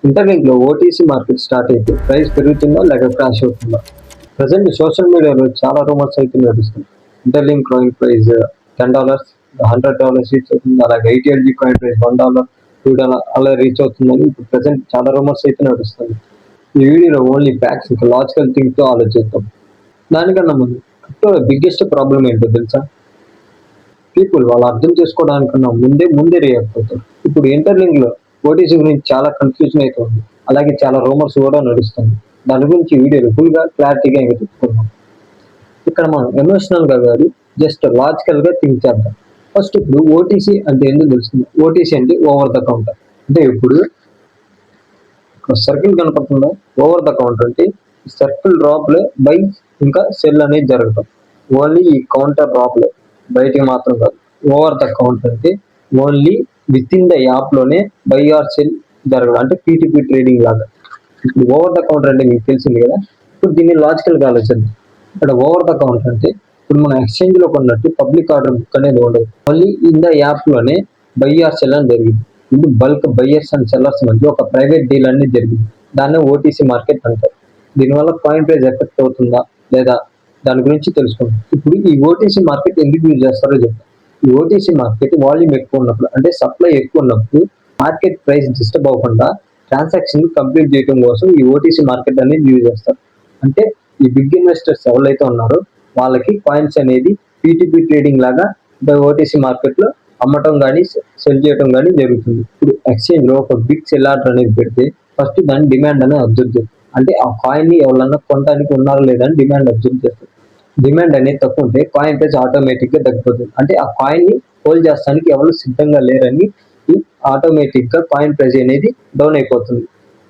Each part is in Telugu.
ఇంటర్లింక్ లో ఓటీసీ మార్కెట్ స్టార్ట్ అయితే ప్రైస్ పెరుగుతుందా లేక క్రాష్ అవుతుందా? ప్రజెంట్ సోషల్ మీడియాలో చాలా రూమర్స్ అయితే నడుస్తుంది. ఇంటర్లింక్ కాయిన్ ప్రైస్ $10, $100 రీచ్ అవుతుంది. అలాగే ఐటీఎల్జీ కాయిన్ ప్రైస్ $1, $2 అలా రీచ్ అవుతుందని ఇప్పుడు ప్రజెంట్ చాలా రూమర్స్ అయితే నడుస్తుంది. ఈ వీడియోలో ఓన్లీ ఫ్యాక్ట్స్ ఇంకా లాజికల్ థింక్ తో ఆలోచిద్దాం. దానికన్నా ముందు క్రిప్టోలో బిగ్గెస్ట్ ప్రాబ్లం ఏంటో తెలుసా? పీపుల్ వాళ్ళు అర్థం చేసుకోవడానికన్నా ముందే రియాక్ట్ అవుతారు. ఇప్పుడు ఇంటర్లింక్ లో ఓటీసీ గురించి చాలా కన్ఫ్యూజన్ అయితే ఉంది. అలాగే చాలా రూమర్స్ కూడా నడుస్తుంది. దాని గురించి వీడియోలో ఫుల్ గా క్లారిటీగా ఇంకా చెప్పుకున్నాం. ఇక్కడ మనం ఎమోషనల్ గా కాదు, జస్ట్ లాజికల్ గా థింక్ చేద్దాం. ఫస్ట్ ఇప్పుడు ఓటీసీ అంటే ఎందుకు తెలుస్తుంది? ఓటీసీ అంటే ఓవర్ ద కౌంటర్. అంటే ఇప్పుడు సర్కిల్ కనపడుతుందా? ఓవర్ ద కౌంటర్ అంటే సర్కిల్ డ్రాప్ లో బై ఇంకా సెల్ అనేది జరగటం. ఓన్లీ ఈ కౌంటర్ డ్రాప్ లో బయటికి మాత్రం కాదు. ఓవర్ ద కౌంటర్ అంటే only with in the app లోనే బై ఆర్ సెల్ జరగడం, అంటే పీటీపీ ట్రేడింగ్ లాగా. ఇప్పుడు ఓవర్ ద కౌంటర్ అంటే మీకు తెలిసింది కదా. ఇప్పుడు దీన్ని లాజికల్ గా ఆలోచిద్దాం. ఇక్కడ ఓవర్ ద కౌంటర్ అంటే ఇప్పుడు మనం ఎక్స్చేంజ్ లో కొన్నట్టు పబ్లిక్ ఆర్డర్ బుక్ అనేది ఉండదు. ఓన్లీ ఇన్ ద యాప్ లోనే బై ఆర్ సెల్ అని జరిగింది. ఇది బల్క్ బయ్యర్స్ అండ్ సెల్లర్స్ మధ్య ఒక ప్రైవేట్ డీల్ అనేది జరిగింది. దాన్ని ఓటీసీ మార్కెట్ అంటారు. దీనివల్ల కాయిన్ ప్రైస్ ఎఫెక్ట్ అవుతుందా లేదా దాని గురించి తెలుసుకుందాం. ఇప్పుడు ఈ ఓటీసీ మార్కెట్ ఎందుకు యూజ్ చేస్తారో చెప్తాం. ఈ ఓటీసీ మార్కెట్ వాల్యూమ్ ఎక్కువ ఉన్నప్పుడు, అంటే సప్లై ఎక్కువ ఉన్నప్పుడు మార్కెట్ ప్రైస్ డిస్టర్బ్ అవ్వకుండా ట్రాన్సాక్షన్ కంప్లీట్ చేయడం కోసం ఈ ఓటీసీ మార్కెట్ అనేది యూజ్ చేస్తారు. అంటే ఈ బిగ్ ఇన్వెస్టర్స్ ఎవరైతే ఉన్నారో వాళ్ళకి కాయిన్స్ అనేది పీటీపీ ట్రేడింగ్ లాగా ఓటీసీ మార్కెట్ లో అమ్మటం కానీ సెల్ చేయడం కానీ జరుగుతుంది. ఇప్పుడు ఎక్స్చేంజ్ లో ఒక బిగ్ సెల్ ఆర్డర్ అనేది పెడితే ఫస్ట్ దాని డిమాండ్ అనేది అబ్జర్వ్ చేస్తారు. అంటే ఆ కాయిన్ ని ఎవరన్నా కొనడానికి ఉన్నారో లేదా అని డిమాండ్ అబ్జర్వ్ చేస్తారు. డిమాండ్ అనేది తక్కువ ఉంటే కాయిన్ ప్రైస్ ఆటోమేటిక్ గా తగ్గిపోతుంది. అంటే ఆ కాయిన్ ని హోల్డ్ చేస్తానికి ఎవరు సిద్ధంగా లేరని ఆటోమేటిక్ గా కాయిన్ ప్రైస్ అనేది డౌన్ అయిపోతుంది.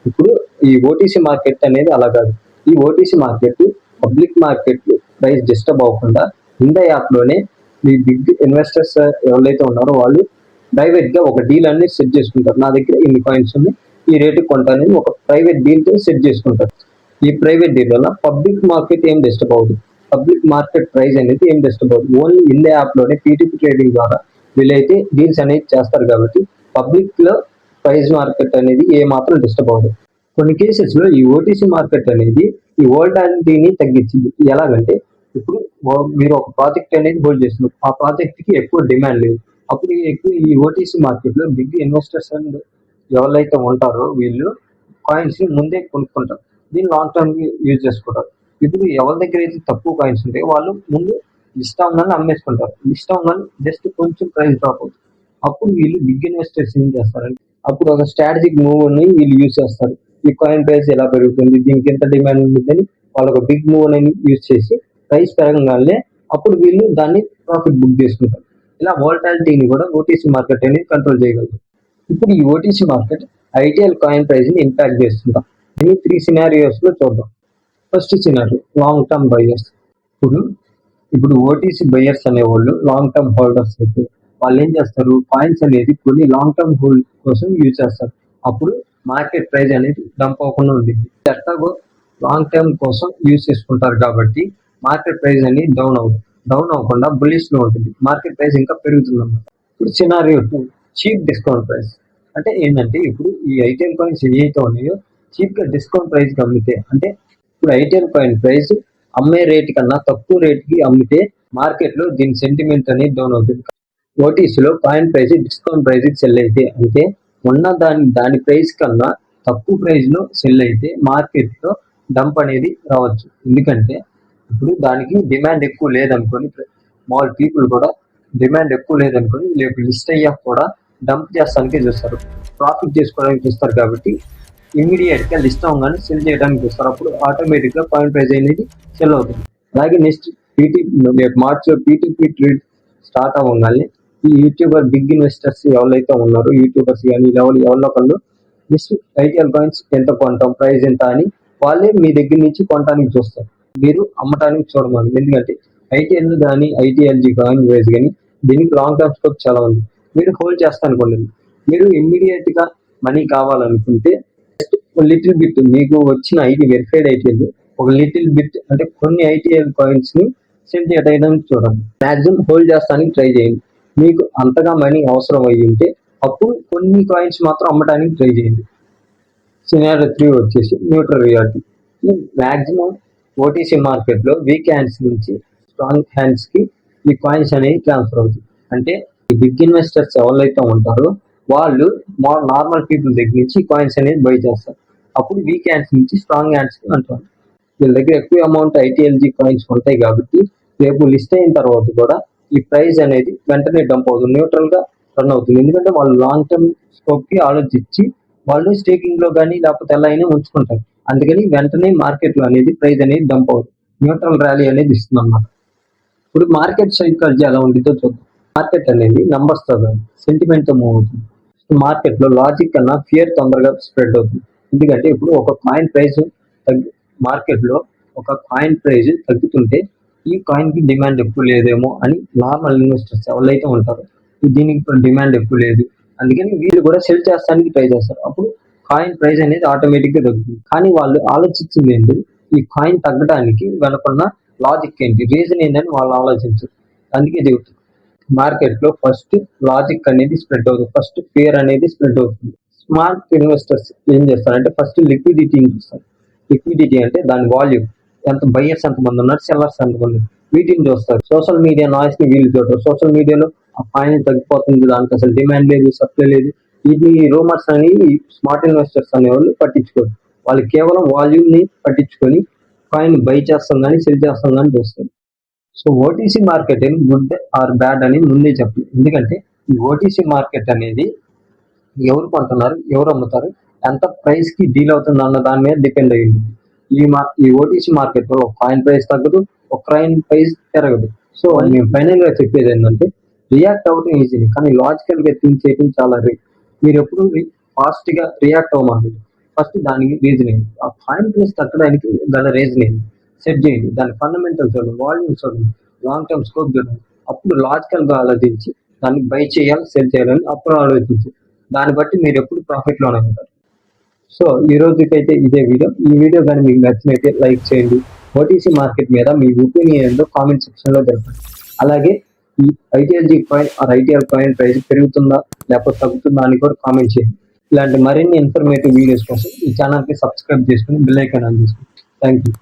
ఇప్పుడు ఈ ఓటీసీ మార్కెట్ అనేది అలా కాదు. ఈ OTC market public market price disturb అవ్వకుండా ఇన్ ద యాప్ లోనే ఈ బిగ్ ఇన్వెస్టర్స్ ఎవరైతే ఉన్నారో వాళ్ళు ప్రైవేట్ గా ఒక డీల్ అనేది సెట్ చేసుకుంటారు. నా దగ్గర ఇన్ని కాయిన్స్ ఉన్నాయి, ఈ రేటు కొంటానని ఒక ప్రైవేట్ డీల్ తో సెట్ చేసుకుంటారు. ఈ ప్రైవేట్ డీల్ వల్ల పబ్లిక్ మార్కెట్ ఏం డిస్టర్బ్ అవుతుంది. పబ్లిక్ మార్కెట్ ప్రైస్ అనేది ఏం డిస్టర్బ్ అవుతుంది. ఓన్లీ ఇన్ ద యాప్ లోనే పీటీపీ ట్రేడింగ్ ద్వారా వీళ్ళైతే డీల్స్ అనేది చేస్తారు కాబట్టి పబ్లిక్ లో ప్రైస్ మార్కెట్ అనేది ఏ మాత్రం డిస్టర్బ్ అవుతుంది. కొన్ని కేసెస్ లో ఈ ఓటీసీ మార్కెట్ అనేది ఈ వోల్టాలిటీని తగ్గించింది. ఎలాగంటే ఇప్పుడు మీరు ఒక ప్రాజెక్ట్ అనేది హోల్డ్ చేస్తున్నారు, ఆ ప్రాజెక్ట్ కి ఎక్కువ డిమాండ్ లేదు. అప్పుడు ఎక్కువ ఈ ఓటీసీ మార్కెట్ లో బిగ్ ఇన్వెస్టర్స్ అండ్ ఎవరైతే ఉంటారో వీళ్ళు కాయిన్స్ ని ముందే కొనుక్కుంటారు. దీన్ని లాంగ్ టర్మ్ యూజ్ చేసుకుంటారు. ఇప్పుడు ఎవరి దగ్గర అయితే తక్కువ కాయిన్స్ ఉంటాయో వాళ్ళు ముందు లిస్ట్ అవ్వగానే అమ్మేసుకుంటారు. లిస్ట్ అవ్వగానే జస్ట్ కొంచెం ప్రైస్ డ్రాప్ అవుతుంది. అప్పుడు వీళ్ళు బిగ్ ఇన్వెస్టర్స్ ఏం చేస్తారంటే అప్పుడు ఒక స్ట్రాటజిక్ మూవ్ ని వీళ్ళు యూజ్ చేస్తారు. ఈ కాయిన్ ప్రైస్ ఎలా పెరుగుతుంది, దీనికి ఎంత డిమాండ్ ఉంటుందని వాళ్ళు ఒక బిగ్ మూవ్ అనేది యూజ్ చేసి ప్రైస్ పెరగగానే అప్పుడు వీళ్ళు దాన్ని ప్రాఫిట్ బుక్ చేసుకుంటారు. ఇలా వోల్టాలిటీని కూడా ఓటీసీ మార్కెట్ అనేది కంట్రోల్ చేయగలరు. ఇప్పుడు ఈ OTC market ITL coin price ని ఇంపాక్ట్ చేస్తుందా? దీన్ని 3 సినారియోస్ లో చూద్దాం. First scenario long term buyers. ఇప్పుడు ఇప్పుడు ఓటీసీ బయర్స్ అనేవాళ్ళు లాంగ్ టర్మ్ హోల్డర్స్ అయితే వాళ్ళు ఏం చేస్తారు, కాయిన్స్ అనేది కొన్ని లాంగ్ టర్మ్ హోల్డ్ కోసం యూజ్ చేస్తారు. అప్పుడు మార్కెట్ ప్రైస్ అనేది డంప్ అవ్వకుండా ఉంటుంది. ఎట్లాగో లాంగ్ టర్మ్ కోసం యూజ్ చేసుకుంటారు కాబట్టి మార్కెట్ ప్రైస్ అనేది డౌన్ అవ్వకుండా బుల్లిష్ లో ఉంటుంది. మార్కెట్ ప్రైస్ ఇంకా పెరుగుతుంది అన్నమాట. ఇప్పుడు సినారియో 2 చీప్ డిస్కౌంట్ ప్రైస్. అంటే ఏంటంటే ఇప్పుడు ఈ ఐటీఎల్ కాయిన్స్ ఏవైతే ఉన్నాయో చీప్ గా డిస్కౌంట్ ప్రైస్ కి అమ్మితే, అంటే ఇప్పుడు ఐటీఎల్ కాయిన్ ప్రైస్ అమ్మే రేట్ కన్నా తక్కువ రేట్ కి అమ్మితే మార్కెట్ లో దీని సెంటిమెంట్ అనేది డౌన్ అవుతుంది. ఓటీసీలో coin price discount price sell అయితే, అంటే ఉన్న దాని ప్రైస్ కన్నా తక్కువ ప్రైస్ లో సెల్ అయితే మార్కెట్ లో డంప్ అనేది రావచ్చు. ఎందుకంటే ఇప్పుడు దానికి డిమాండ్ ఎక్కువ లేదనుకొని స్మాల్ పీపుల్ కూడా డిమాండ్ ఎక్కువ లేదనుకొని రేపు లిస్ట్ అయ్యాక కూడా డంప్ చేస్తానికి చూస్తారు, ప్రాఫిట్ చేసుకోవడానికి చూస్తారు. కాబట్టి ఇమీడియట్ గా లిస్ట్ అవ్వగానే సెల్ చేయడానికి చూస్తారు. అప్పుడు ఆటోమేటిక్ గా కాయిన్ ప్రైస్ అనేది సెల్ అవుతుంది. అలాగే నెక్స్ట్ మార్చ్ లో పీటీపీ ట్రేడ్ స్టార్ట్ అవ్వగానే ఈ యూట్యూబర్ బిగ్ ఇన్వెస్టర్స్ ఎవరైతే ఉన్నారో యూట్యూబర్స్ కానీ ఎవరిలో ఒకళ్ళు నెక్స్ట్ ఐటీఎల్ కాయిన్స్ ఎంత కొంటాం, ప్రైస్ ఎంత అని వాళ్ళే మీ దగ్గర నుంచి కొనడానికి చూస్తారు. మీరు అమ్మటానికి చూడమని. ఎందుకంటే ఐటీఎల్ కానీ ఐటీఎల్జీ కాయిన్ ప్రైస్ కానీ దీనికి లాంగ్ టర్మ్ స్కోప్ చాలా ఉంది. మీరు హోల్డ్ చేస్తానుకోండి. మీరు ఇమ్మీడియట్ గా మనీ కావాలనుకుంటే లిటిల్ బిట్ మీకు వచ్చిన ఐటీ వెరిఫైడ్ ఐటీఎల్ ఒక లిటిల్ బిట్, అంటే కొన్ని ఐటీఎల్ కాయిన్స్ ని సెల్ చేయడానికి చూడండి. మాక్సిమం హోల్డ్ చేస్తానికి ట్రై చేయండి. మీకు అంతగా మనీ అవసరం అయ్యి ఉంటే అప్పుడు కొన్ని కాయిన్స్ మాత్రం అమ్మడానికి ట్రై చేయండి. సినారియో 3 వచ్చేసి న్యూట్రల్ రియాలిటీ. ఈ మాక్సిమం ఓటీసీ మార్కెట్ లో వీక్ హ్యాండ్స్ నుంచి స్ట్రాంగ్ హ్యాండ్స్ కి ఈ కాయిన్స్ అనేవి ట్రాన్స్ఫర్ అవుతాయి. అంటే ఈ బిగ్ ఇన్వెస్టర్స్ ఎవరైతే ఉంటారో వాళ్ళు నార్మల్ పీపుల్ దగ్గర నుంచి కాయిన్స్ అనేది బై చేస్తారు. అప్పుడు వీక్ హ్యాండ్స్ నుంచి స్ట్రాంగ్ హ్యాండ్స్ అంటారు. వీళ్ళ దగ్గర ఎక్కువ అమౌంట్ ఐటీఎల్జీ కాయిన్స్ ఉంటాయి కాబట్టి రేపు లిస్ట్ అయిన తర్వాత కూడా ఈ ప్రైస్ అనేది వెంటనే డంప్ అవుతుంది, న్యూట్రల్ గా రన్ అవుతుంది. ఎందుకంటే వాళ్ళు లాంగ్ టర్మ్ స్కోప్ కి ఆలోచించి వాళ్ళు స్టేకింగ్ లో కానీ లేకపోతే ఎలా అయినా ఉంచుకుంటారు. అందుకని వెంటనే మార్కెట్ లో అనేది ప్రైస్ అనేది డంప్ అవుతుంది, న్యూట్రల్ ర్యాలీ అనేది ఇస్తుంది అన్నమాట. ఇప్పుడు మార్కెట్ సైకాలజీ ఎలా ఉంటుందో చూద్దాం. మార్కెట్ అనేది నంబర్స్ తో సెంటిమెంట్ తో మూవ్ అవుతుంది. మార్కెట్ లో లాజిక్ కన్నా ఫియర్ తొందరగా స్ప్రెడ్ అవుతుంది. ఎందుకంటే ఇప్పుడు ఒక కాయిన్ ప్రైస్ మార్కెట్ లో ఒక కాయిన్ ప్రైస్ తగ్గుతుంటే ఈ కాయిన్ కి డిమాండ్ ఎక్కువ లేదేమో అని నార్మల్ ఇన్వెస్టర్స్ ఎవరైతే ఉంటారో దీనికి డిమాండ్ ఎక్కువ లేదు, అందుకని వీళ్ళు కూడా సెల్ చేస్తానికి ట్రై చేస్తారు. అప్పుడు కాయిన్ ప్రైస్ అనేది ఆటోమేటిక్ గా తగ్గుతుంది. కానీ వాళ్ళు ఆలోచించింది ఏంటి, ఈ కాయిన్ తగ్గడానికి వెనుకున్న లాజిక్ ఏంటి, రీజన్ ఏంటని వాళ్ళు ఆలోచించరు. అందుకే దిగుతుంది. మార్కెట్ లో ఫస్ట్ లాజిక్ అనేది స్ప్రెడ్ అవుతుంది, ఫస్ట్ ఫియర్ అనేది స్ప్రెడ్ అవుతుంది. స్మార్ట్ ఇన్వెస్టర్స్ ఏం చేస్తారంటే ఫస్ట్ లిక్విడిటీని చూస్తారు. లిక్విడిటీ అంటే దాని వాల్యూమ్, ఎంత బయర్స్ ఎంతమంది ఉన్నారు, సెల్లర్స్ ఎంతమంది, వీటిని చూస్తారు. సోషల్ మీడియా నాయిస్ ని వీళ్ళు చూడరు. సోషల్ మీడియాలో ఆ కాయిన్ తగ్గిపోతుంది, దానికి అసలు డిమాండ్ లేదు, సప్లై లేదు, ఇది రూమర్స్ అని స్మార్ట్ ఇన్వెస్టర్స్ అనేవాళ్ళు పట్టించుకోరు. వాళ్ళు కేవలం వాల్యూమ్ ని పట్టించుకొని కాయిన్ బై చేస్తాం కానీ సెల్ చేస్తాం కానీ చూస్తారు. సో ఓటీసీ మార్కెట్ ఏం గుడ్ ఆర్ బ్యాడ్ అని ముందే చెప్పాలి. ఎందుకంటే ఈ ఓటీసీ మార్కెట్ అనేది ఎవరు కొంటున్నారు, ఎవరు అమ్ముతారు, ఎంత ప్రైస్ కి డీల్ అవుతుంది అన్న దాని మీద డిపెండ్ అయ్యింది. ఈ ఓటీసీ మార్కెట్ లో ఒక కాయిన్ ప్రైస్ తగ్గదు, ఒక కాయిన్ ప్రైస్ పెరగదు. సో నేను ఫైనల్ గా చెప్పేది ఏంటంటే రియాక్ట్ అవ్వడం ఈజీ, కానీ లాజికల్ గా థింక్ చేయడం చాలా రేర్. మీరు ఎప్పుడు ఫాస్ట్ గా రియాక్ట్ అవ్వమండి, ఫస్ట్ దానికి రీజన్ ఏంటి, ఆ కాయిన్ ప్రైస్ తగ్గడానికి గల రీజన్ ఏంటి సెట్ చేయండి. దాని ఫండమెంటల్ చూడండి, వాల్యూమ్ చూడండి, లాంగ్ టర్మ్ స్కోప్ చూడండి. అప్పుడు లాజికల్ గా ఆలోచించి దాన్ని బై చేయాలి, సెల్ చేయాలని అప్పుడు ఆలోచించి దాన్ని బట్టి మీరు ఎప్పుడు ప్రాఫిట్ లోనే ఉంటారు. సో ఈ రోజుకైతే ఇదే వీడియో. ఈ వీడియో కానీ మీకు నచ్చినైతే లైక్ చేయండి. ఓటీసీ మార్కెట్ మీద మీ ఒపీనియన్ ఏంటో కామెంట్ సెక్షన్ లో తెలపండి. అలాగే ఈ ITLG coin are ITL coin price పెరుగుతుందా లేకపోతే తగ్గుతుందా అని కూడా కామెంట్ చేయండి. ఇలాంటి మరిన్ని ఇన్ఫర్మేటివ్ వీడియోస్ కోసం ఈ ఛానల్ కి సబ్స్క్రైబ్ చేసుకుని బెల్ ఐకాన్ ఆన్ చేసుకోండి. Thank you.